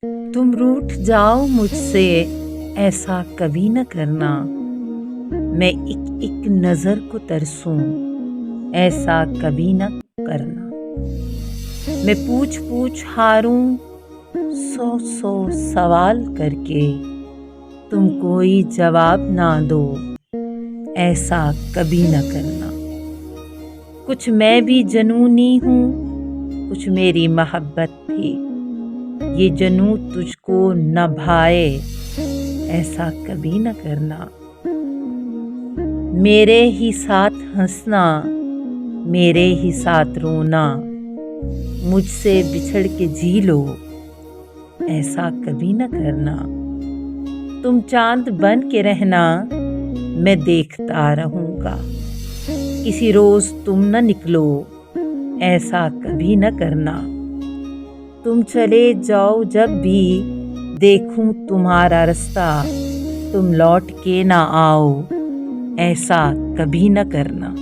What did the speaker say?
तुम रूठ जाओ मुझसे, ऐसा कभी न करना। मैं एक एक नज़र को तरसूं, ऐसा कभी न करना। मैं पूछ पूछ हारूं, सौ सौ सवाल करके, तुम कोई जवाब ना दो, ऐसा कभी न करना। कुछ मैं भी जनूनी हूँ, कुछ मेरी मोहब्बत भी। ये जनू तुझको न भाए, ऐसा कभी न करना। मेरे ही साथ हंसना, मेरे ही साथ रोना, मुझसे बिछड़ के जी लो, ऐसा कभी न करना। तुम चांद बन के रहना, मैं देखता रहूँगा। किसी रोज़ तुम न निकलो, ऐसा कभी न करना। तुम चले जाओ जब भी देखूं तुम्हारा रास्ता, तुम लौट के ना आओ, ऐसा कभी न करना।